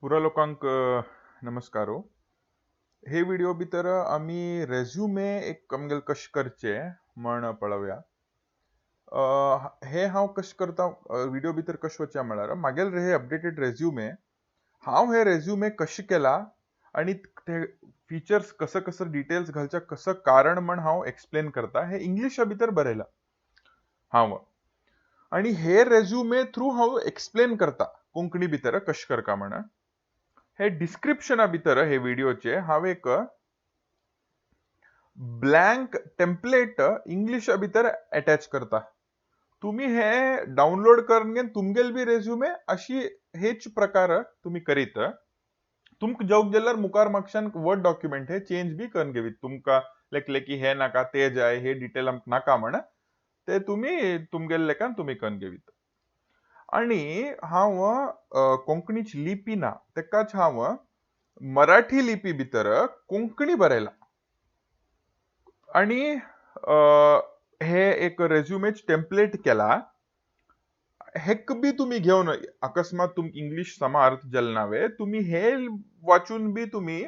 पुरा लोकांक नमस्कार हो. हे व्हिडिओ भितर आम्ही रेझ्युमे एक आमगेल कशें करचे म्हण पळोवया. हे हांव कशें करता व्हिडिओ भितर कशें वचया म्हळ्यार मागेल हे अपडेटेड रेझ्युमे हांव हे रेझ्युमे कशें केला आणि ते फीचर्स कसं कसं डिटेल्स घालच्या कसं कारण म्हण हांव एक्सप्लेन करता हे इंग्लिशा भितर बरयला हांव. आणि हे रेझ्युमे थ्रू हांव एक्सप्लेन करता कोंकणी भितर कशें करता म्हण. हे डिस्क्रिप्शना भितर हे व्हिडिओचे हांव एक ब्लँक टेम्पलेट इंग्लिशा भितर अटॅच करता. तुम्ही हे डाउनलोड करून घेवन तुमगेल बी रेझ्युमे अशी हेच प्रकार तुम्ही करीत. तुमक जॉब गेल्यार मुखार म्हापशान वर्ड डॉक्युमेंट हे चेंज बी करून घेवीत. तुमका लेखले की हे नाका ते जाय हे डिटेल आमकां नाका म्हण ते तुम्ही तुमगेल लेकान तुम्ही करून घेवीत. आणि हांव कोंकणीची लिपी ना तेकाच हांव मराठी लिपी भितर कोंकणी बरयला. आणि हे एक रेझ्युमेच टेम्पलेट केला. हेक बी तुम्ही घेवन अकस्मात तुमक इंग्लिश समर्थ जल नावे तुम्ही हे वाचून बी तुम्ही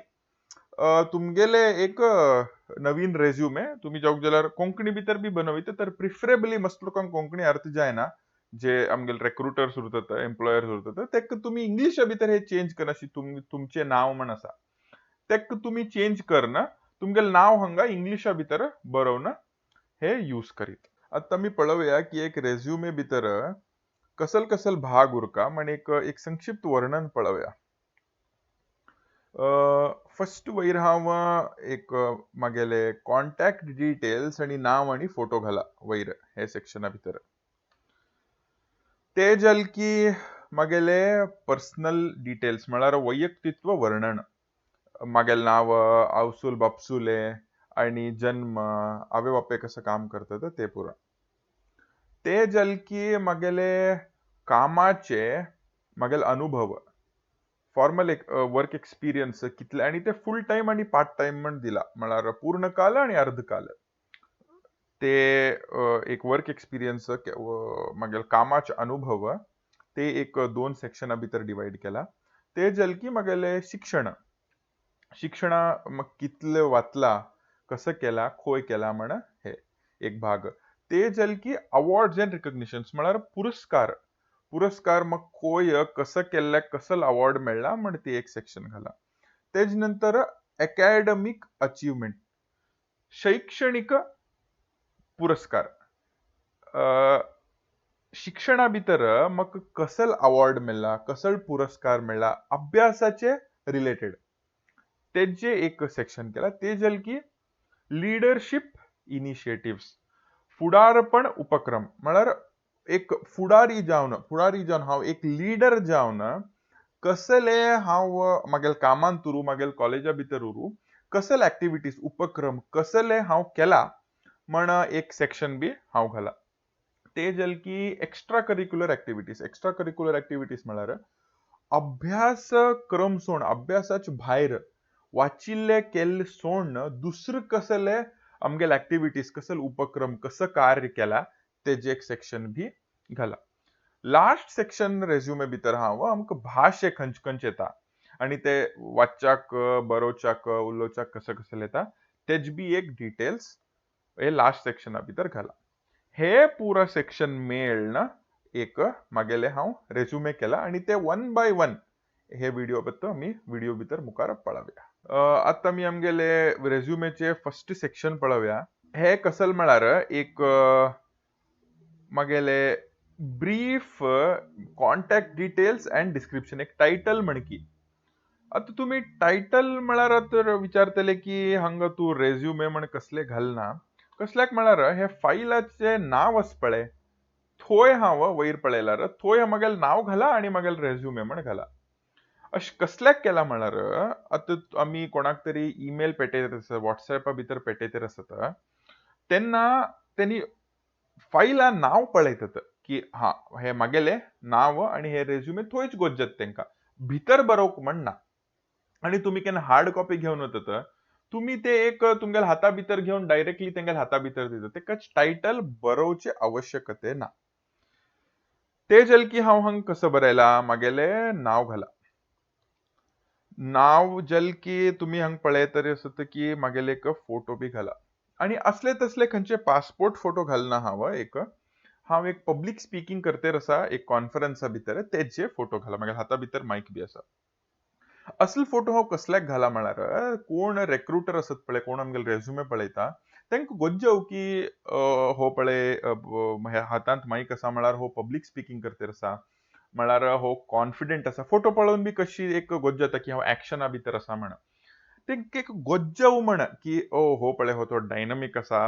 तुमगेले एक नवीन रेझ्युमे तुम्ही जावक जाल्यार कोंकणी भितर बी बनवीत तर प्रिफरेबली मस्त लोकांक कोंकणी अर्थ जायना जे आमगेल रेक्रुटर्स उरतात एम्प्लॉयर्स उरतात तेक तुम्ही इंग्लिशा भितर हे चेंज करना अशी तुमचे नाव म्हण आसा तेक तुम्ही चेंज करना तुमगेल नाव हांगा इंग्लिशा भितर बरोवन हे यूज करीत. आता आमी पळोवया की एक रेझ्युमे भितर कसल कसल भाग उरका म्हण एक संक्षिप्त वर्णन पळोवया. फर्स्ट वयर हांव एक मागेले कॉन्टॅक्ट डिटेल्स आणि नाव आणि फोटो घाला वयर हे सेक्शना भितर. ते जाल की मागेले पर्सनल डिटेल्स म्हळ्यार वैयक्तित्व वर्णन. मागेल नाव आवसूल बापसुले आणि जन्म आवय बापाय कसं काम करतात ते पुरा. ते जाल की मागेले कामाचे मागेल अनुभव फॉर्मल वर्क एक्सपिरियन्स कितले आणि ते फुल टाइम आणि पार्ट टाइम म्हण दिला म्हळ्यार पूर्ण काल आणि अर्धकाल. ते एक वर्क एक्सपिरियन्स मागेल कामाचे अनुभव ते एक 2 सेक्शना भितर डिवाइड केला. ते जाल की मागेले शिक्षणा मग कितले वाचला कसं केला खंय केला म्हण हे एक भाग. ते जाल की अवॉर्ड्स अँड रिकॉग्निशन्स म्हळ्यार पुरस्कार मग खंय कसं केल्ल्याक कसलो अवॉर्ड मेळ्ळा म्हण ती एक सेक्शन घाला. तेज नंतर अकॅडमिक अचिव्हमेंट शैक्षणिक पुरस्कार. शिक्षणा भितर मग कसल अवॉर्ड मेळ्ळा कसल पुरस्कार मेळ्ळा अभ्यासाचे रिलेटेड तेजे एक सेक्शन केला. ते जाल की लिडरशिप इनिशिएटिव्स फुडारपण उपक्रम म्हळ्यार एक फुडारी जावन हांव एक लीडर जावन कसले हांव मागेल कामांत उरू मागेल कॉलेजा भितर उरू कसले ऍक्टिव्हिटीज उपक्रम कसले हांव केला म्हण एक सेक्शन बी हांव घाला. ते जाल की एक्स्ट्रा करिक्युलर ऍक्टिव्हिटीज म्हळ्यार अभ्यासक्रम सोड अभ्यासाच्या भायर वाचिल्ले केल्ले सोडून दुसरे कसले आमगेले ऍक्टिव्हिटीज कसले उपक्रम कसं कार्य केला तेजे एक सेक्शन बी घाला. लास्ट सेक्शन रेझ्युमे भितर हांव आमकां भाशे खंयचे येता आणि ते वाचच्याक बरोवच्याक उलोवच्याक कसं कसं येता तेज बी एक डिटेल्स हे लास्ट सेक्शना भितर घाला. हे पुरा सेक्शन मेळ्ळन एक मागेले हांव रेझ्युमे केला आणि ते 1 बाय 1 हे व्हिडिओ भितर मुखार पळोवया. आता आमी आमगेले रेझ्युमेचे फर्स्ट सेक्शन पळोवया. हे कसल म्हळ्यार एक मागेले brief contact details and description एक टायटल म्हण की. आता तुम्ही टायटल म्हळ्यार तर विचारतले की हांगा तू रेझ्युमे म्हण कसले घालना कसल्याक म्हळ्यार हे फायलाचे नाव आस पळय थंय हांव वयर पळयल्यार थंय मागेल नाव घाला आणि मागेल रेझ्युमे म्हण घाला. अशें कसल्याक केला म्हळ्यार आता आमी कोणाक तरी ईमेल पेटयत आसत व्हॉट्सएपा भितर पेटयत आसत तेन्ना तेणी फायला नाव पळयतात की हा हे मागेले नाव आणि हे रेझ्युमे थंयच गोंजत तेंका भितर बरोवंक म्हण ना. आणि तुम्ही केन्ना हार्ड कॉपी घेवन वतात तुम्ही ते एक तुमगेल्या हाता भितर घेवन डायरेक्टली तेंगेल्या हाता भितर दितात तेकाच टायटल बरोवचे आवश्यकते ना. ते जाल की हांव हांगा कसं बरयला मागेले नाव घाला. नाव जल की तुम्ही हंग पळय तरी असत की मागेल एक फोटो बी घाला. आणि असले तसले खंयचे पासपोर्ट फोटो घालना हांव एक पब्लिक स्पीकिंग करते असा एक कॉन्फरन्सा भितर तेचे फोटो घाला मागीर हाता भितर माईक बी असा. असले फोटो हांव कसल्याक घाला म्हळ्यार कोण रेक्रुटर असत पळय कोण आमगेलो रेझ्युमे पळयता तांकां गोज्जव की हो पळय हातांत माईक आसा म्हळ्यार हो पब्लिक स्पीकिंग करते आसा म्हळ्यार हो कॉन्फिडेंट आसा फोटो पळोवन बी कशी एक गोज्ज जाता की हांव एक्शना भितर आसा म्हण तेंका एक गोज्जव म्हण की हो पळय हो तो डायनॅमिक आसा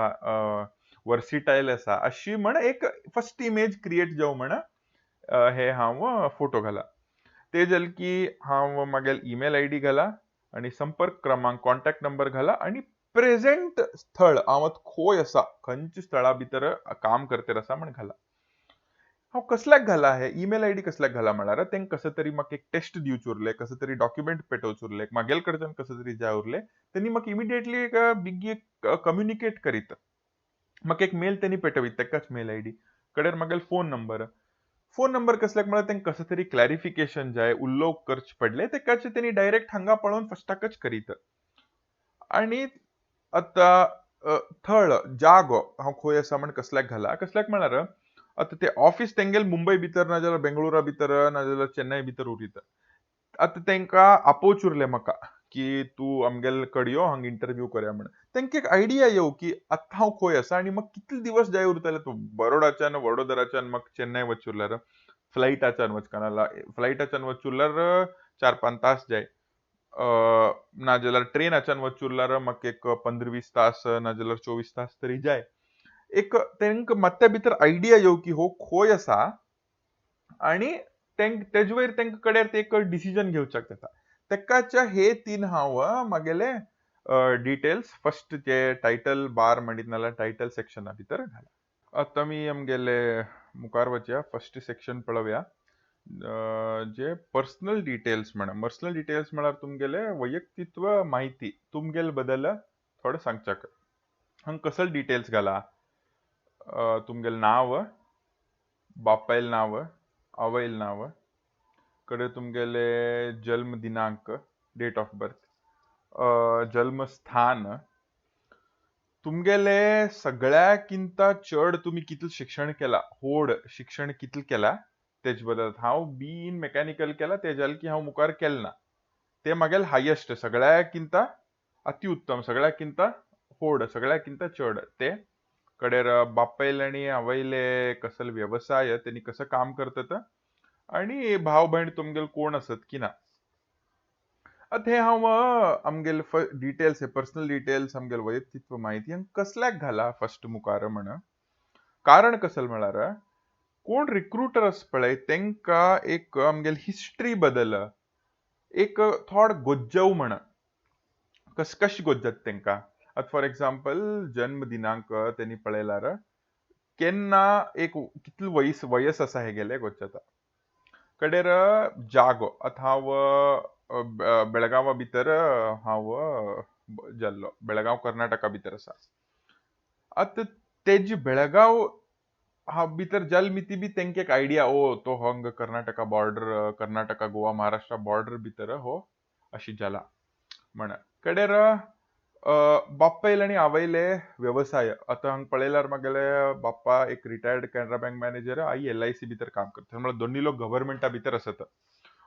वर्सिटायल आसा अशी म्हण एक फर्स्ट इमेज क्रिएट जावं म्हण हे हांव फोटो घाला. ते जालें की हांव मागेल ईमेल आयडी घाला आणि संपर्क क्रमांक कॉन्टॅक्ट नंबर घाला आणि प्रेझेंट स्थळ हांव आतां खंय आसा खंयच्या स्थळा भितर काम करते आसा म्हण घाला. हांव कसल्याक घाला हे ईमेल आयडी कसल्याक घाला म्हळ्यार तेंका कसं तरी म्हाका एक टेस्ट दिवचे उरले कसं तरी डॉक्युमेंट पेटोवचे उरले मागेल कडच्यान कसं तरी जाय उरले त्यांनी म्हाका इमिडिएटली एक बिगी कम्युनिकेट करीत म्हाका एक मेल त्यांनी पेटवीत तेकाच मेल आयडी कडेन मागेल फोन नंबर कसल्याक म्हळ्यार तेंका कसं तरी क्लॅरिफिकेशन जाय उल्लो करचे पडले तेकाचे त्यांनी डायरेक्ट हांगा पळोवन फस्टाकच करीत. आणि आता थळ जागो हांव खंय आसा म्हण कसल्याक घाला कसल्याक म्हळ्यार आता ते ऑफिस तेंगेल मुंबय भितर नाजाल्यार बेंगळुरा भितर नाजाल्यार चेन्नय भितर उरीत आता तेंका आपोवचे उरले म्हाका की तूं आमगेल कड यो हांगा इंटरव्यू करया म्हण तेंका एक आयडिया येवं की आतां हांव खंय आसा आनी म्हाका कितले दिवस जाय उरतले तूं बरोडाच्यान वडोदराच्यान म्हाका चेन्नय वचचे उरल्यार फ्लायटाच्यान वचका नाजाल्यार फ्लायटाच्यान वचचे उरल्यार 4-5 तास जाय नाजाल्यार ट्रेनाच्यान वचचे उरल्यार म्हाका एक 15-20 तास नाजाल्यार 24 तास तरी जाय. एक तेंका मात्या भितर आयडिया येवं की हो खंय आसा आणि तेजे वयर तेंका कडेन ते एक डिसिजन घेवच्याक जाता. तेकाच्या हे तीन हांव मागेले डिटेल्स फर्स्ट जे टायटल बार म्हणीत नाल्यार टायटल सेक्शना भितर घाला. आता मी आमगेले मुखार वचया फर्स्ट सेक्शन पळोवया जे पर्सनल डिटेल्स म्हळ्यार तुमगेले वैयक्तित्व माहिती तुमगेल बद्दल थोडं सांगच्याक हांगा कसले डिटेल्स घाला तुमगेल नाव बापायल नाव आवयल नाव कडेन तुमगेले जल्म दिनांक डेट ऑफ बर्थ जल्मस्थान तुमगेले सगळ्याकिंत चड तुम्ही कितलं शिक्षण केला शिक्षण कितलं केला तेजे बद्दल हांव बी इन मेकॅनिकल केला ते जालें की हांव मुखार केलें ना ते मागेल हायेस्ट सगळ्याकिंत अतिउत्तम सगळ्याकिंत सगळ्याकिंत चड ते कडेर बापायल आणि आवयले कसले व्यवसाय त्यांनी कसं काम करतात आणि भाव भयण तुमगेल कोण असत की ना आता हे हांव आमगेल डिटेल्स हे पर्सनल डिटेल्स आमगेल वैयक्तित्व माहिती हांगा कसल्याक घाला फर्स्ट मुखार म्हण कारण कसले म्हळ्यार कोण रिक्रुटर आसा पळय तेंका एक आमगेल हिस्ट्री बद्दल एक थोड गोज्जव म्हण कशी गोज्जत तेंका आतां फॉर एक्झाम्पल जन्म दिनांक त्यांनी पळयल्यार केन्ना एक कितलो वयस आसा हे गेले गोज्जता कडेर जागो आतां हांव बेळगांवा भितर हांव जाल्लो बेळगांव कर्नाटका भितर आसा आतां तेजी बेळगांव हांव भितर जल्म ती बी तेंका एक आयडिया तो हांगा कर्नाटका बॉर्डर कर्नाटका गोवा महाराष्ट्रा बॉर्डर भितर हो अशी जाला म्हण कडेर बापायल आणि आवयले व्यवसाय आता हांगा पळयल्यार मागेले बाप्पा एक रिटायर्ड कॅनरा बँक मॅनेजर आई LIC भितर काम करता म्हळ्यार दोन्ही लोक गव्हर्नमेंटा भितर असत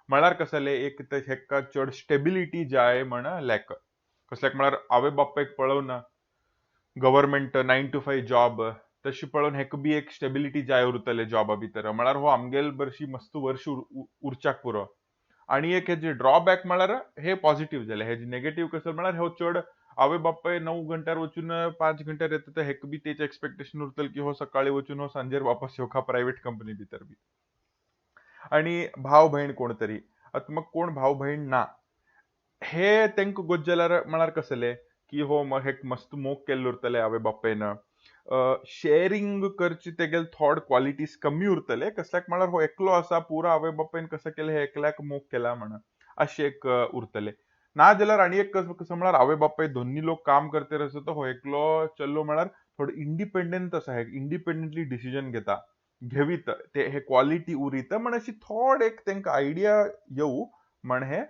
म्हळ्यार कसले एक तर हेका चड स्टेबिलिटी जाय म्हण लॅक कसल्याक म्हळ्यार आवय बापायक पळोवन गव्हर्नमेंट 9 to 5 जॉब तशी पळोवन हेका बी एक स्टेबिलिटी जाय उरतले जॉबा भितर म्हळ्यार हो आमगेल बरशी मस्त वर्ष उरच्याक पुरो आणि एक हेजे ड्रॉबॅक म्हळ्यार हे पॉझिटिव्ह जाले हेजे नेगेटिव्ह कसं म्हळ्यार हो चड आवय बापाय 9 घंट्यार वचून 5 घंट्यार येता तर हेका बी तेचे एक्सपेक्टेशन उरतले की हो सकाळी वचून हो सांजेर वापस येवका प्रायव्हेट कंपनी भितर बी आणि भाव भयण कोण तरी आता मग कोण भाव भयण ना हे तेंका गोज्जल्यार म्हळ्यार कसले की हो हेक मस्त मोग केल्ले उरतले आवय बापायन शेअरिंग करचे तेगेले थोड क्वालिटीज कमी उरतले कसल्याक म्हळ्यार हो एकलो आसा पुरो आवय बापायन कसं केलं हे एकल्याक मोग केला म्हण अशे एक उरतले ना जाल्यार आनी एक कसं म्हळ्यार आवय बापाय दोन्ही लोक काम करते असो हो एकलो चल्लो म्हळ्यार थोडो इंडिपेंडंट आसा हे इंडिपेंडंटली डिसिजन घेता घेवीत ते हे क्वालिटी उरीत म्हण अशी थोड एक तेंका आयडिया येऊ म्हण हे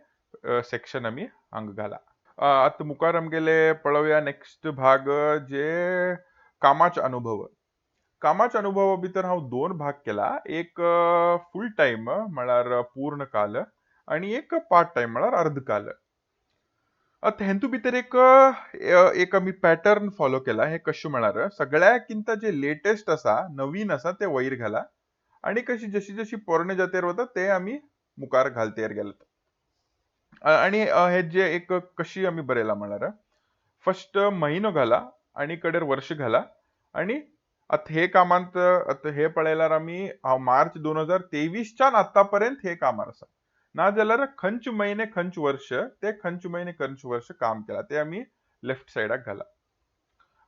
सेक्शन आम्ही हांग घाला. आता मुखार आमगेले पळोवया नेक्स्ट भाग जे कामाचे अनुभव. कामाच्या अनुभवा भितर हांव दोन भाग केला. एक फुल टाइम म्हळ्यार पूर्ण काल आणि एक पार्ट टाइम म्हळ्यार अर्ध काल. आता हेंतू भितर एक आमी पॅटर्न फॉलो केला. हे कशें म्हळ्यार सगळ्याकिंत जे लेटेस्ट आसा, नवीन आसा ते वयर घाला आणि कशी जशी जशी पोरणे जातेर वता ते आमी मुखार घालतेर गेले. आणि हे जे एक कशी आमी बरयला म्हळ्यार फर्स्ट म्हयनो घाला आणि कडेर वर्ष घाला आणि आता हे कामांत आता हे पळयल्यार आमी हांव मार्च 2023च्यान आतापर्यंत हे कामार आसा. नाजाल्यार खंयचे म्हयने खंयचे वर्ष ते खंयचे म्हयने खंयचे वर्ष काम केला ते आमी लेफ्ट सायडाक घाला.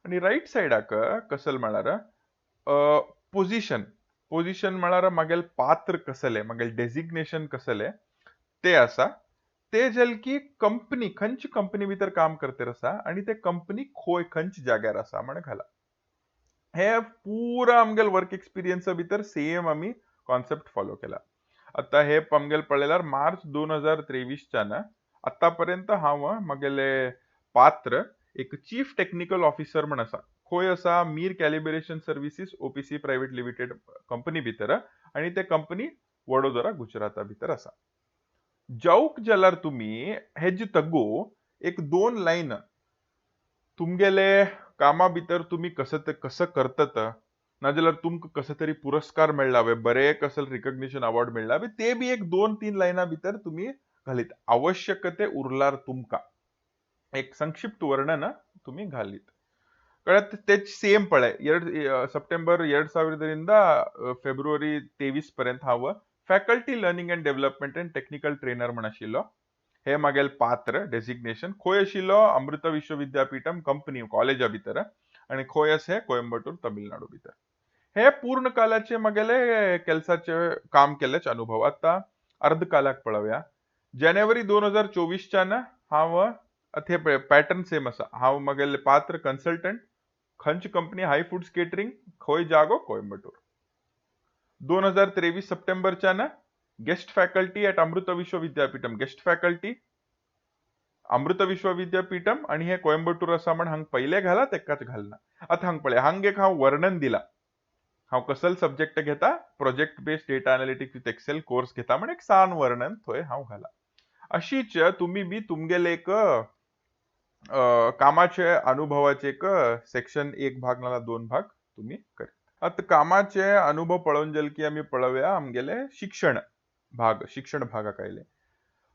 आणि राईट सायडाक कसल म्हळ्यार पोझिशन. पोझिशन म्हळ्यार मागेल पात्र कसले, मागेल डेजिग्नेशन कसले ते आसा. ते जल की कंपनी खंयची कंपनी भितर काम करतेर आसा आणि ते कंपनी खंयच्या जाग्यार आसा म्हण घाला. हे पुरा आमगेल वर्क एक्सपिरियन्स भितर सेम आमी कॉन्सेप्ट फॉलो केला. आता हे आमगेल पळयल्यार मार्च 2023च्यान आतापर्यंत हांव म्हगेले पात्र एक चीफ टेक्निकल ऑफिसर म्हण आसा. खंय आसा Mir calibration services OPC private limited company भितर आणि ते कंपनी वडोदरा गुजराता भितर आसा. जावक जाल्यार तुम्ही हेजी तग्गू एक 2 लाईन तुमगेले कामा भितर तुम्ही कसं करतात, नाजाल्यार तुमकां कसं तरी पुरस्कार मेळ्ळा बरे कसं रिकग्निशन अवॉर्ड मेळ्ळा ते बी एक 2-3 लाईना भितर तुम्ही घालीत. आवश्यकते उरल्यार तुमकां एक संक्षिप्त वर्णन तुम्ही घालीत. कळत तेच सेम पळय सप्टेंबर 2000 फेब्रुवारी 23 पर्यंत हांव faculty learning and development and technical trainer म्हण आशिल्लो. हे मागेल पात्र डेजिग्नेशन खंय आशिल्लो अमृत विश्व विद्यापीठम कंपनी कॉलेजा भितर आणि खंय आसा हे कोयंबटूर तामिळनाडू भितर. हे पूर्ण कालाचे मागेले केल्साचे काम केल्याचे अनुभव. आता अर्धकालाक पळोवया. जानेवारी 2024च्यान हांव आता हे पॅटर्न सेम आसा. हांव मागेले पात्र कन्सल्टंट खंयची कंपनी हाय फूड्स केटरिंग खंय जागो कोयंबटूर. 2023 सप्टेंबरच्यान गेस्ट फॅकल्टी ॲट अमृत विश्व विद्यापीठम गेस्ट फॅकल्टी अमृत विश्व विद्यापीठम आणि हे कोयंबटूर आसा म्हण हांग पहिले घाला तेकाच घालना. आता हांग पळय हांग एक हांव वर्णन दिला. हांव कसल सब्जेक्ट घेता project based data analytics with Excel course घेता म्हण एक सान वर्णन थंय हांव घाला. अशीच तुम्ही बी तुमगेले एक कामाचे अनुभवाचे एक सेक्शन 1 भाग नाला 2 भाग तुम्ही करा. आता कामाचे अनुभव पळोवन जल की आम्ही पळोवया आमगेले शिक्षण भागाक आयले.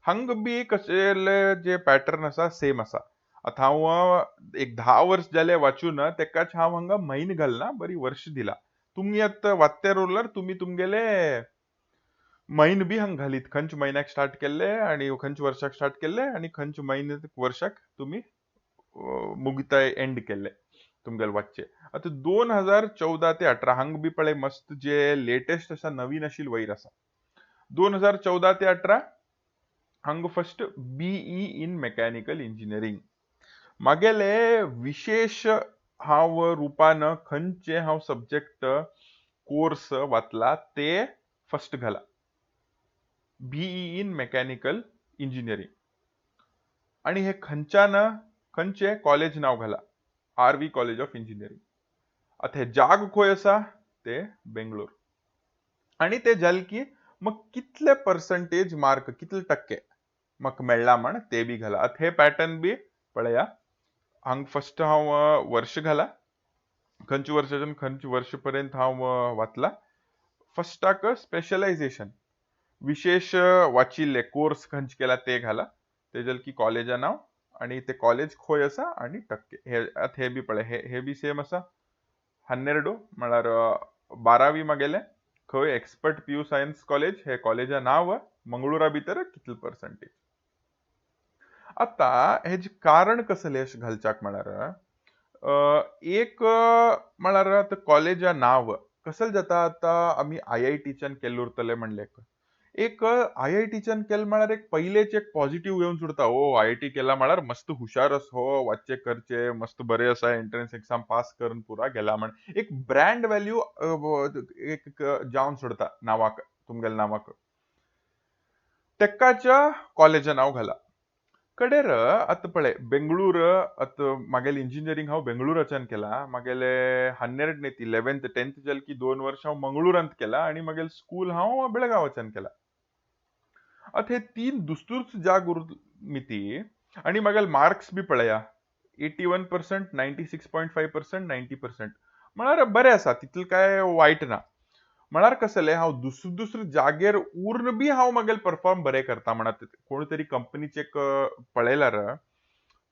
हांग बी कसले जे पॅटर्न आसा सेम आसा. आता हांव एक 10 वर्ष जाले वाचून तेकाच हांव हांगा म्हयने घालना बरी वर्ष दिला. तुम्ही आता वाचत्यार उरल्यार तुम्ही तुमगेले म्हयने बी हांग घालीत. खंयच्या म्हयन्याक स्टार्ट केल्ले आणि खंयच्या वर्साक स्टार्ट केल्ले आणि खंयच्या वर्साक तुम्ही मुगताय एंड केल्ले तुमगेले वाचचे. आता 2014 ते 18 हांग बी पळय मस्त जे लेटेस्ट आसा नवीन आशिल्ले वयर आसा. 2014 ते 18 हांग first BE in mechanical engineering मागेले विशेष हांव रुपान खंयचे हांव सब्जेक्ट कोर्स वाचला ते फर्स्ट घाला. बीई इन मेकॅनिकल इंजिनिअरिंग आणि हे खंयचे कॉलेज नाव घाला. RV college of engineering. आता हे जाग खंय आसा ते बेंगलोर. आणि ते जाल की मग कितले पर्सेंटेज मार्क कितले टक्के म्हाका मेळ्ळा म्हण ते बी घाला. आता हे पॅटर्न बी पळया. हांग फर्स्ट हांव वर्ष घाला. खंयच्या वर्साच्यान खंयच्या वर्ष पर्यंत हांव वाचला. फर्स्टाक स्पेशलायझेशन विशेष वाचिल्ले कोर्स खंयचे केला ते घाला. तेजल की कॉलेजा नाव आणि ते कॉलेज खंय आसा आणि टक्के. हे बी पळय हे बी सेम आसा. 12 म्हळ्यार 12वी मागेले खंय एक्सपर्ट पीयू सायन्स कॉलेज हे कॉलेजा नाव मंगळुरा भितर कितले पर्सेंटेज. आता हेजे कारण कसले अशें घालच्याक म्हळ्यार एक म्हळ्यार आता कॉलेजा नाव कसले जाता. आता आमी IITच्यान केल्ले उरतले म्हणले एक IITच्यान केले म्हळ्यार एक पयलेच एक पॉझिटिव्ह येवन सुटता. IIT केला म्हळ्यार मस्त हुशार आस वाचचे करचे मस्त बरे आसा एंट्रन्स एक्झाम पास करून पुरा गेला म्हण एक ब्रँड व्हॅल्यू एक जावन सोडता नावाक तुमगेल्या नावाक. तेकाच्या कॉलेजा नाव घाला. कडेर आत पळय बेंगळूर आत मागेल इंजिनियरिंग हांव बेंगळुराच्यान केला मागेले 12 न्ही 11th 10th जाली 2 वर्ष हांव मंगळुरांत केला आणि मागेल स्कूल हांव बेळगांवाच्यान केला. आतां हे तीन दुसदुस जाग उरमिती आणि मागेल मार्क्स बी पळया 81%, 96.5%, 90%. म्हळ्यार बरें आसा तितलें काय वायट ना. म्हळ्यार कशें जालें हांव दुसरे जागेर उरून बी हांव मागेल परफॉर्म बरें करता म्हणत कोण तरी कंपनीचें पळयल्यार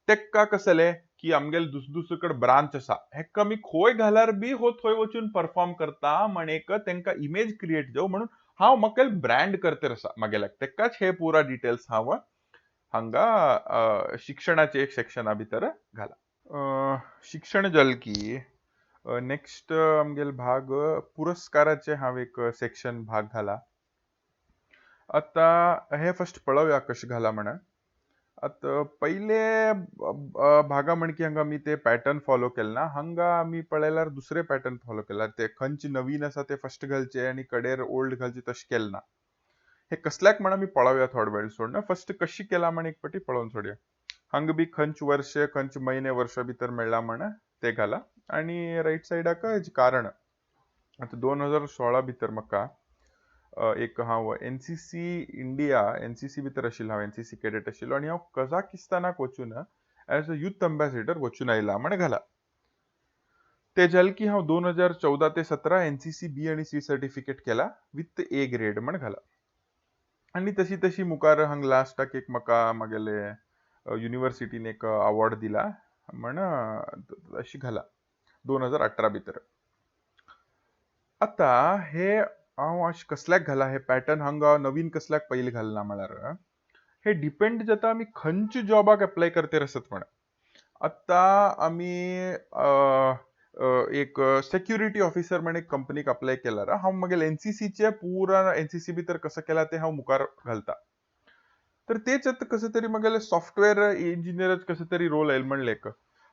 तेंका कशें जालें की आमगेले दुसरे कडेन ब्रांच आसा हेका आमी खंय घाल्यार बी हो थंय वचून परफॉर्म करता म्हणेक तेंका इमेज क्रिएट जावं म्हणून हांव म्हाका ब्रँड करतर आसा मागेल्याक तेकाच हे पुरा डिटेल्स हांव हांगा शिक्षणाचे एक सेक्शना भितर घाला. शिक्षण जालें की नेक्स्ट आमगेल भाग पुरस्काराचे हांव एक सेक्शन भाग घाला. आता हे फर्स्ट पळोवया कशें घाला म्हणून. आतां पयले भागा म्हणकी हांगा आमी ते पॅटर्न फॉलो केले ना हांगा आमी पळयल्यार दुसरे पॅटर्न फॉलो केला ते खंयचे नवीन आसा ते फर्स्ट घालचे आणि कडेर ओल्ड घालचे तशें केलें ना. हे कसल्याक म्हण आमी पळोवया थोडे वेळ सोडून फर्स्ट कशी केला म्हण एक फावटी पळोवन सोडया. हांगा बी खंयचे वर्ष खंयचे म्हयने वर्सा भितर मेळ्ळा म्हण ते घाला आणि रायट सायडाक हेजें कारण. आतां 2016 भितर म्हाका एक हांव एनसीसी इंडिया एनसीसी भितर आशिल्लो हांव एनसीसी कॅडेट आशिल्लो आणि हांव कझाकिस्तानाक वचून एज अ युथ अँबॅसिडर वचून आयला म्हण घाला. ते जालें की हांव 2014 ते 17 एनसीसी बी आणि सी सर्टिफिकेट केला विथ ए ग्रेड म्हण घाला. आणि तशी तशी मुखार हांगा लास्टाक एक म्हाका मागेले युनिव्हर्सिटीन एक अवॉर्ड दिला म्हण अशी घाला 2018 भितर. आता हे हांव अशें कसल्याक घाला हे पॅटर्न हांगा नवीन कसल्याक पयलीं घालना म्हळ्यार हे डिपेंड जाता आमी खंयच्या जॉबाक एप्लाय करतेर आसत म्हण. आत्ता आमी एक सेक्युरिटी ऑफिसर म्हण एक कंपनीक अप्लाय केल्यार हांव मागेल एनसीसीचे पुरा एनसीसी भितर कसं केला ते हांव मुखार घालता. तर तेच आतां कसं तरी मागेले सॉफ्टवेअर इंजिनियर कसं तरी रोल येयला म्हणलें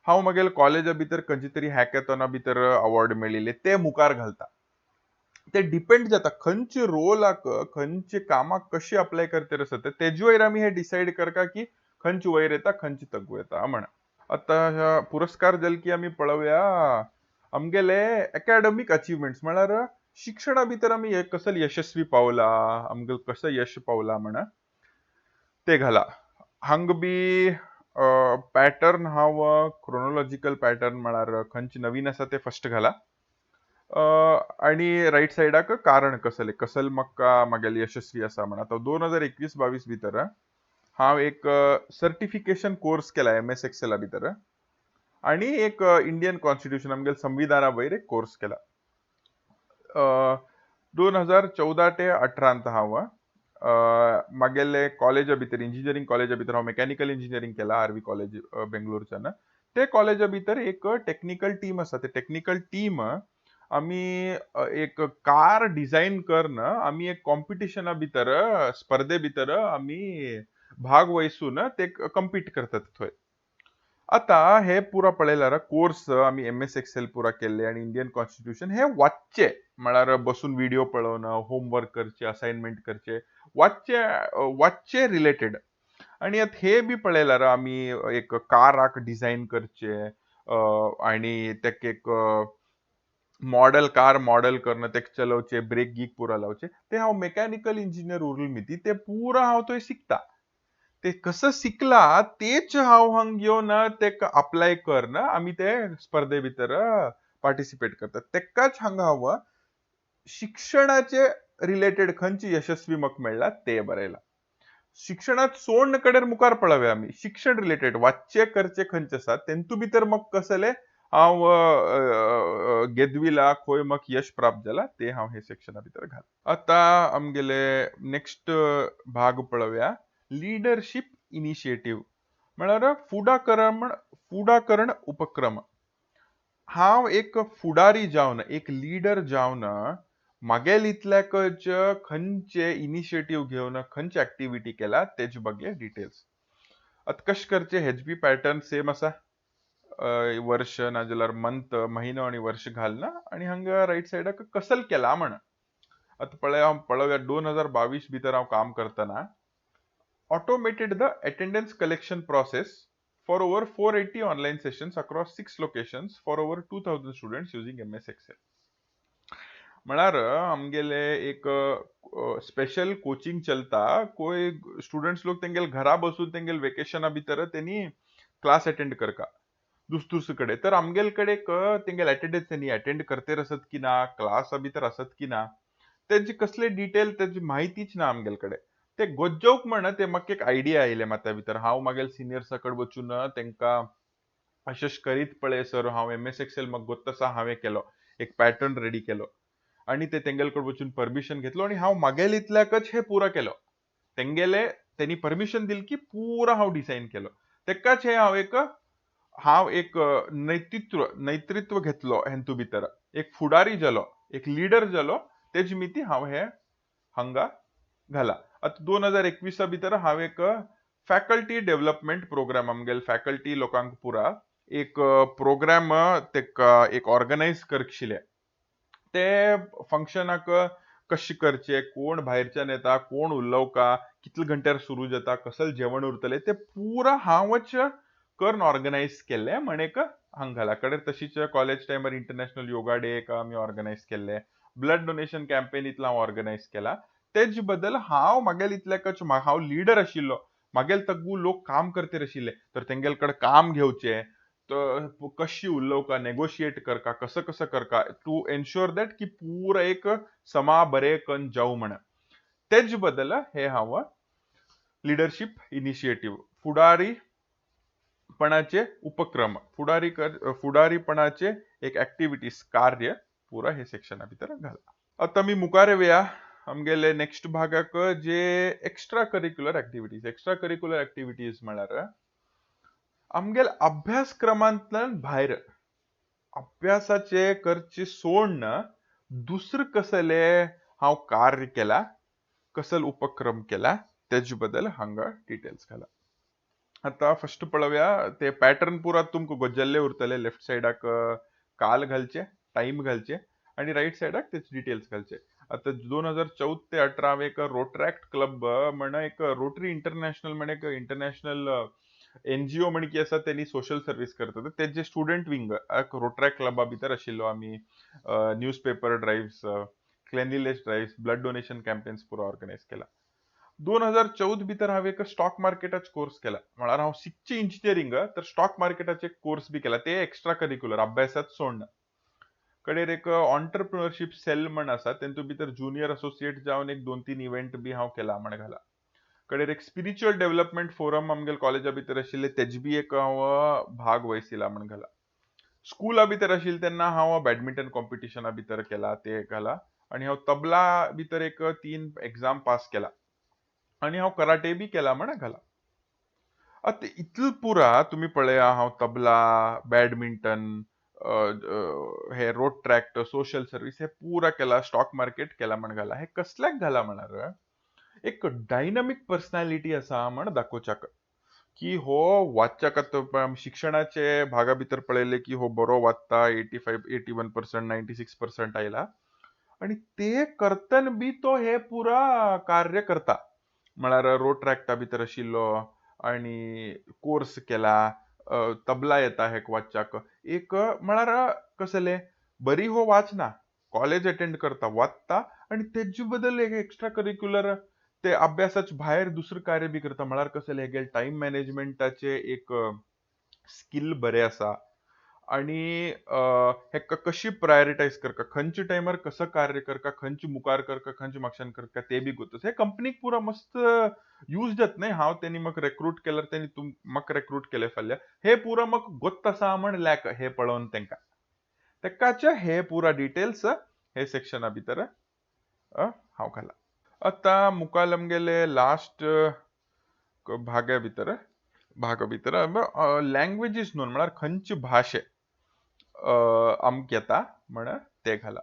हांव मागेल कॉलेजा भितर खंयचे तरी हॅकेथॉना भितर अवॉर्ड मेळिल्ले ते मुखार घालता. ते डिपेंड जाता खंयचे रोलाक खंयचे कामाक कशी अप्लाय करतेर आसत तेजे वयर आमी हे डिसायड करता की खंयचे वयर येता खंयचे तगू येता म्हण. आता पुरस्कार जाले की आमी पळोवया आमगेले एकाडेमीक अचिव्हमेंट्स म्हळ्यार शिक्षणा भितर आमी कसं यशस्वी पावला आमगेल कसं यश पावला म्हण ते घाला. हांगा बी पॅटर्न हांव क्रोनॉलॉजिकल पॅटर्न म्हळ्यार खंयचे नवीन आसा ते फर्स्ट घाला. आणि रायट सायडाक कारण कसले म्हाका मागेले यशस्वी आसा म्हण. आतां 2021-22 भितर हांव एक सर्टिफिकेशन कोर्स केला MS एक्सेला भितर आणि एक इंडियन कॉन्स्टिट्यूशन आमगेल संविधाना वयर एक कोर्स केला. 2014 ते 18 हांव मागेले कॉलेजा भितर इंजिनियरिंग कॉलेजा भितर हांव मेकॅनिकल इंजिनियरिंग केला आरवी कॉलेज बेंगळुरूच्यान. ते कॉलेजा भितर एक टेक्निकल टीम आसा ते टेक्निकल टीम आमी एक कार डिझाईन करून आमी एक कॉम्पिटिशना भितर स्पर्धे भितर आमी भाग वहिसून ते कम्पीट करतात थंय. आता हे पुरा पळयल्यार कोर्स आमी MS एक्सेल पुरा केल्ले आणि इंडियन कॉन्स्टिट्यूशन हे वाचचे म्हळ्यार बसून व्हिडिओ पळोवन होमवर्क करचे असाइनमेंट करचे वाचचे रिलेटेड. आणि आतां हे बी पळयल्यार आमी एक काराक डिझाईन करचे आणि तेका एक कार मॉडेल करून ते चलोवचे ब्रेक गीक पुरा लावचे ते हांव मेकॅनिकल इंजिनियर उरल्मिती ते पुरा हांव थंय शिकता. ते कसं शिकला तेच हांव हांगा घेवन तेका अप्लाय करून आमी ते स्पर्धे भितर पार्टिसिपेट करतात. तेकाच हांगा हांव शिक्षणाचे रिलेटेड खंयचे यशस्वी म्हाका मेळ्ळा ते बरयला. शिक्षणात सोडून कडेन मुखार पळोवया आमी शिक्षण रिलेटेड वाचचे करचे खंयचे आसा तेंतू भितर म्हाका कसले हांव गेदविला खंय म्हाका यश प्राप्त जाला ते हांव हे सेक्शना भितर घाल. आता आमगेले नेक्स्ट भाग पळोवया लिडरशिप इनिशिएटिव्ह म्हळ्यार फुडाकरण उपक्रम. हांव एक फुडारी जावन एक लिडर जावन मागेल इतल्याकच खंयचे इनिशिएटिव्ह घेवन खंयची ऍक्टिव्हिटी केला तेजे बगे डिटेल्स. आतां कशें करचे हेज बी पॅटर्न सेम आसा. वर्ष नाजाल्यार मंथ म्हयनो आणि वर्ष घालना आणि हांगा रायट सायडाक कसल केला म्हण. आतां पळोवया 2022 भितर हांव काम करतना automated the attendance collection process for over 480 online sessions across 6 locations for over 2000 students using MS Excel. म्हळ्यार आमगेले एक स्पेशल कोचिंग चलता कोई स्टुडंट्स लोक तेंगेल घरा बसून तेंगेल वेकेशना भितर त्यांनी क्लास अटेंड करका दुस कड़े तर आमगेल कड़े तेंगेल अटेंडेंस त्यांनी अटेंड करते असत की ना क्लास भितर असत की ना त्याची कसले डिटेल त्याची माहितीच ना आमगेल कडे ते गोज्जोक म्हण ते म्हाका एक आयडिया आयले माता भितर हांव मागेल सिनियर्सा कड वचून तेंका अशें करीत पळय सर हांव MS एक्सेल म्हाका गोत तसा हांवें केलो एक पॅटर्न रेडी केलो आणि ते तेंगेलकडे वचून परमिशन घेतलो आणि हांव मागेल इतल्याकच हे पुरा केलो तेंगेले त्यांनी परमिशन दिली की पुरा हांव डिझाईन केलो तेकाच हे हांव एक नेतृत्व घेतलो हेंतू भितर एक फुडारी जालो एक लीडर जालो तेज मिती हांव हे हांगा घाला आता 2021 भितर हांव एक फॅकल्टी डेव्हलपमेंट प्रोग्राम आमगेल फॅकल्टी लोकांक पुरा एक प्रोग्राम तेका एक ऑर्गनायज करशिले ते फंक्शनाक कशें करचे कोण भायरच्यान येता कोण उलोवका कितले घंट्यार सुरू जाता कसले जेवण उरतले ते पुरा हांवच करून ऑर्गनायज केल्ले म्हणेक हांगा घाला कडेन तशीच कॉलेज टायमार इंटरनॅशनल योगा डे एक आमी ऑर्गनायज केल्ले ब्लड डोनेशन कॅम्पेन इतलो हांव ऑर्गनायज केला तेज बद्दल हांव मागेल इतल्याकच हांव लीडर आशिल्लो मागेल तग्गू लोक काम करते आशिल्ले तर तेंगेल काम घेवचे कशी उलोवका नेगोशिएट करका कसं कसं करका टू एन्श्योर दॅट की पुरा एक समा बरे कन जाऊ म्हण तेज बद्दल हे हांव लिडरशिप इनिशिएटिव्ह फुडारीपणाचे उपक्रम फुडारीपणाचे एक ऍक्टिव्हिटीज कार्य पुरा हे सेक्शना भितर घाला आता मी मुखार येवया आमगेले नेक्स्ट भागाक जे एक्स्ट्रा करिक्युलर ऍक्टिव्हिटीज म्हळ्यार आमगेल अभ्यासक्रमांतल्यान भायर अभ्यासाचे करचे सोडून दुसरं कसले हांव कार्य केला कसल उपक्रम केला तेज बद्दल हांगा डिटेल्स घाला आता फर्स्ट पळोवया ते पॅटर्न पुरा तुमकां गोज्जल्ले उरतले लेफ्ट सायडाक काल घालचे टाइम घालचे आणि राईट सायडाक तेच डिटेल्स घालचे आता 2014 ते 18 हांव एक रोट्रॅक्ट क्लब म्हण एक रोटरी इंटरनॅशनल म्हण एक इंटरनॅशनल NGO म्हण की आसा त्यांनी सोशल सर्व्हिस करतात तेजे स्टुडंट विंग रोट्रॅक्ट क्लबा भितर आशिल्लो आमी newspaper drive cleanliness drive blood donation campaigns पुरो ऑर्गनायज केला 2014 भितर हांव एक स्टॉक मार्केटाचो कोर्स केला म्हळ्यार हांव शिकचे इंजिनियरिंग तर स्टॉक मार्केटाचे कोर्स बी केला ते एक्स्ट्रा करिक्युलर अभ्यासात सोडून कडेन एक ऑन्टरप्रिनरशिप सेल म्हण आसा तेंतू भितर ज्युनियर असोसिएट जावन एक 2-3 इव्हेंट बी हांव केला म्हण घाला कडेन एक स्पिरिच्युअल डेव्हलपमेंट फोरम आमगेल कॉलेजा भितर आशिल्ले तेज बी एक हांव भाग वहिसिला म्हण घाला स्कुला भितर आशिल्ले तेन्ना हांव बॅडमिंटन कॉम्पिटिशना भितर केला ते घाला आणि हांव तबला भितर एक 3 एग्जाम पास केला आणि हांव कराटे बी केला म्हण घाला आता इतल पुरा तुम्ही पळया हांव तबला बॅडमिंटन हे रोड ट्रॅक्ट सोशल सर्व्हिस हे पुरा केला स्टॉक मार्केट केला म्हण घाला हे कसल्याक घाला म्हणार एक डायनामिक पर्सनॅलिटी असा म्हण दाखोवच्याक की हो वाचच्याक शिक्षणाचे भागा भितर पळयले की हो बरो वाचता 81% 96% आयला आणि ते करतन बी तो हे पुरा कार्य करता म्हळ्यार रोड ट्रॅक्टा भितर आशिल्लो आणि कोर्स केला तबला येता हे वाचच्याक एक म्हळ्यार कसले बरी हो वाचना कॉलेज अटेंड करता वाचता आणि तेजे बद्दल एक एक्स्ट्रा करिक्युलर ते अभ्यासाच्या भायर दुसरं कार्य बी करता म्हळ्यार कसले हे टाइम मॅनेजमेंटाचे एक स्किल बरे आसा आणि हे कशी प्रायोरिटायज करता खंयच्या टायमार कसं कार्य करता खंयची मुखार करता खंयची मागच्यान करता ते बी गोतस हे कंपनीक पुरा मस्त यूज जात न्हय हांव त्यांनी म्हाका रेक्रूट केल्यार त्यांनी म्हाका रेक्रूट केले फाल्यां हे पुरा म्हाका गोत्त आसा म्हण लॅक हे पळोवन तेंका तेकाचे हे पुरा डिटेल्स हे सेक्शना भितर हांव घाला आता मुखाल आमगेले लास्ट भाग भितर लँग्वेजीस न्हू म्हळ्यार खंयची भाशे आमक येता म्हण ते घाला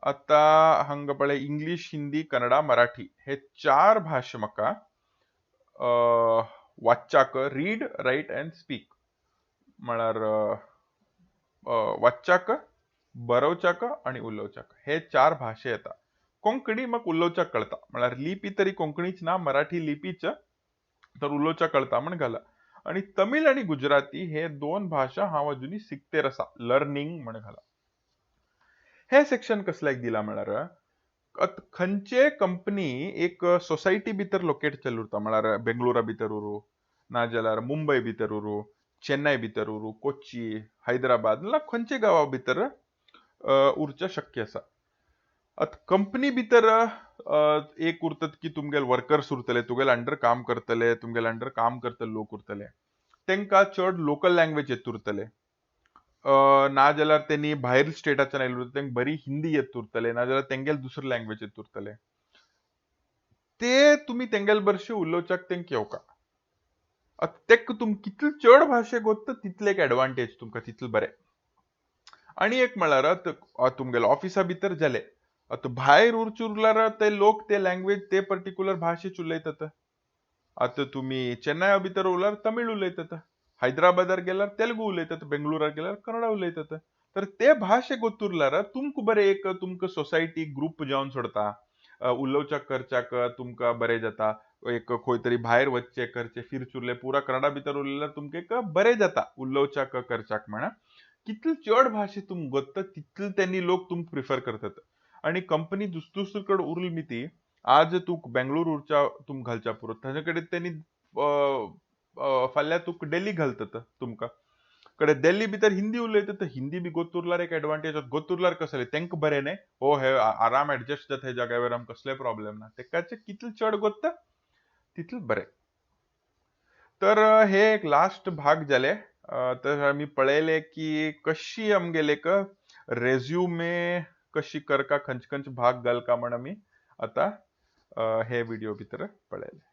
आता हांगा पळय इंग्लिश हिंदी कन्नडा मराठी हे 4 भाशे म्हाका वाचच्याक रीड रायट अँड स्पीक म्हळ्यार वाचच्याक बरोवच्याक आणि उलोवच्याक हे 4 भाशे येता कोंकणी म्हाका उलोवच्याक कळटा म्हळ्यार लिपी तरी कोंकणीच ना मराठी लिपीच तर उलोवचा कळटा म्हण घाला. आणि तमिळ आणि गुजराती हे दोन भाषा हांव अजुनी शिकते आसा लर्निंग म्हण घाला. हे सेक्शन कसल्याक दिला म्हळ्यार खंयचे कंपनी एक सोसायटी भितर लोकेट केल्लो उरता म्हळ्यार बेंगळुरा भितर उरूं नाजाल्यार मुंबय भितर उरूं चेन्नय भितर उरूं कोच्ची हैदराबाद नाल्यार खंयचे गांवा भितर उरचें शक्य आसा. आतां कंपनी भितर एक उरतात की तुमगेले वर्कर्स उरतले तुगेले अंडर काम करतले तुमगेले अंडर काम करतले लोक उरतले तांकां चड लोकल लँग्वेज येत उरतले. नाजाल्यार तेणी भायर स्टेटाच्यान आयिल्ले उरतले तांकां बरी हिंदी येत उरतले नाजाल्यार तेंगेले दुसरे लँग्वेज येत उरतले. ते तुमी तेंगेले बरशे उलोवच्याक तेंक येवका. तेक तुम कितले चड भाशे गोत्ता तितले एक एडवांटेज तुमकां तितले बरें. आणि एक म्हळ्यार तुमगेले ऑफिसा भितर जाले आतां भायर उरचे उरल्यार ते लोक ते लँग्वेज ते पर्टिक्युलर भाशेच उलयतात. आतां तुमी चेन्नया भितर उरल्यार तमीळ उलयतात. हैदराबादार गेल्यार तेलुगू उलयतात बेंगळुरार गेल्यार कन्नडा उलयतात. तर ते भाशे गोतुरल्यार तुमकां बरें एक तुमकां सोसायटी ग्रुप जावन सोडता. उलोवच्या करच्याक तुमकां बरें जाता. एक खंय तरी भायर वचचे करचे फिरचे उरले पुरा कन्नडा भितर उलयल्यार तुमकां एक बरें जाता उलोवच्याक करच्याक म्हणा. कितले चड भाशे तुम गोत्ता तितले त्यांनी लोक तुमकां प्रिफर करतात. आणि कंपनी दुसरे कडेन उरली न्ही ती आज तूं बेंगळूर उरच्या तुम घालच्या पुरो ताजे कडेन त्यांनी फाल्यां तुका डेली घालतात तुमकां. कडेन दिल्ली भितर हिंदी उलयतात हिंदी बी गोतुरल्यार एक एडवांटेज गोतुरल्यार कसं जालें तेंका बरें न्ही हो हे आराम एडजस्ट जाता हे जाग्यार आमकां कसले प्रॉब्लेम ना तेकाचे कितले चड गोत्ता तितले बरें. तर हे एक लास्ट भाग जाले. तर आमी पळयले की कशी आमगेले एक रेझ्युमे कशी करका खंयचे खंयचे भाग घालका म्हण आमी आतां हे व्हिडिओ भितर पळयले.